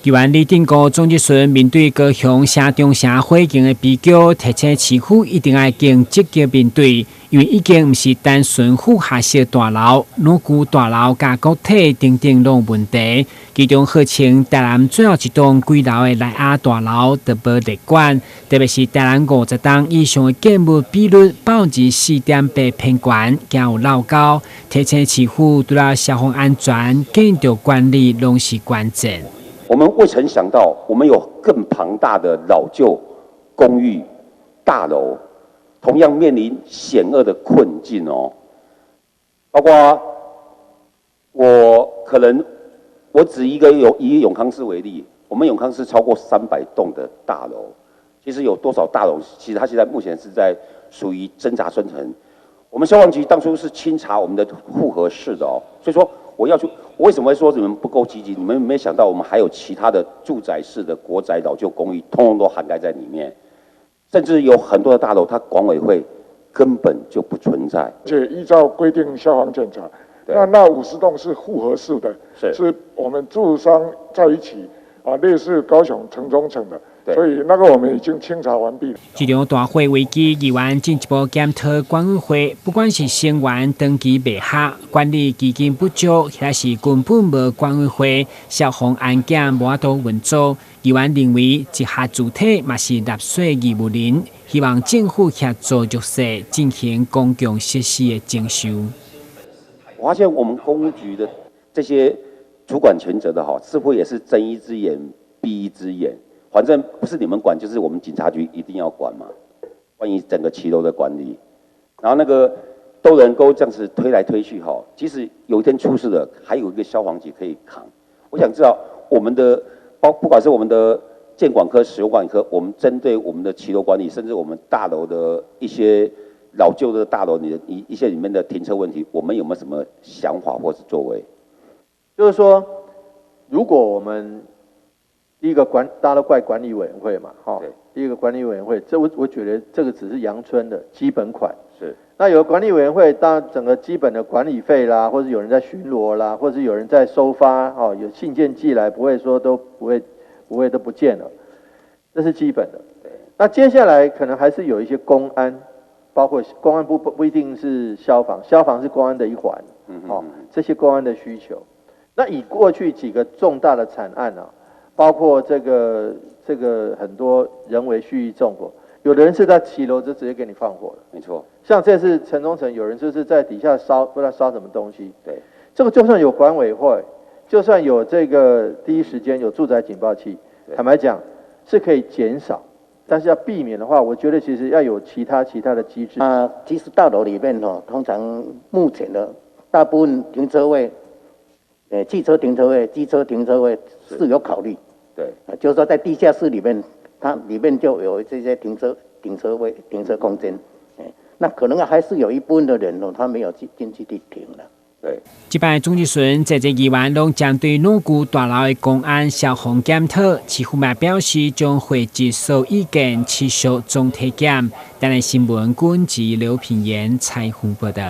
台湾李定国总结说，面对高雄社中社会境的比较，提醒市府一定要更积极面对，因为已经不是单纯户下式大楼、两股大楼加国体等等拢有问题。其中号称台南最后一栋几楼的莱雅大楼就无列管，特别是台南50栋以上的建物比率保持4.8偏高，更有漏高，提醒市府除了消防安全，建筑管理拢是关键。我们未曾想到，我们有更庞大的老旧公寓大楼，同样面临险恶的困境哦。包括我只以永康市为例，我们永康市超过300栋的大楼，其实有多少大楼？其实它现在目前是在属于挣扎生存。我们消防局当初是清查我们的复合式的哦，所以说我为什么会说你们不够积极？你们没想到我们还有其他的住宅式的国宅老旧公寓，通通都涵盖在里面，甚至有很多的大楼，它管委会根本就不存在。且依照规定消防检查，那50栋是复合式的，是我们住商在一起啊，类似高雄城中城的。所以那个我们已经清查完毕了。这场大会危机，议员进一步检讨管委会，不管是成员登记未合、管理基金不足，还是根本无管委会消防安检无法度运作。议员认为，一下主体嘛是纳税义务人，希望政府协助弱势进行公共设施的征收。我发现我们公务局的这些主管权责的似乎也是睁一只眼闭一只眼。反正不是你们管，就是我们警察局一定要管嘛。关于整个骑楼的管理，然后那个都能够这样子推来推去即使有一天出事了，还有一个消防局可以扛。我想知道我们的不管是我们的建管科、使用管理科，我们针对我们的骑楼管理，甚至我们大楼的一些老旧的大楼一些里面的停车问题，我们有没有什么想法或是作为？就是说，如果我们第一个大家都怪管理委员会嘛，第一个管理委员会，我觉得这个只是阳春的基本款。是。那有管理委员会，当然整个基本的管理费啦，或者有人在巡逻啦，或者有人在收发，有信件寄来，不会说都不会都不见了，这是基本的。那接下来可能还是有一些公安，包括公安不一定是消防，消防是公安的一环，这些公安的需求。那以过去几个重大的惨案包括这个很多人为蓄意纵火，有的人是在骑楼就直接给你放火了，没错。像这次城中城有人就是在底下不知道烧什么东西，对，这个就算有管委会，就算有这个第一时间有住宅警报器，坦白讲是可以减少，但是要避免的话，我觉得其实要有其他的机制。其实大楼里面通常目前的大部分停车位，汽车停车位、机车停车位是有考虑。对，就是说在地下室里面，它里面就有这些停车位、停车空间，那可能还是有一部分的人他没有进去停了。对，这摆总结孙在这议员拢将对两股大楼的公安消防检讨，市府嘛表示将汇集所有意见，持续总体检。当然新闻管及刘品言采访报道。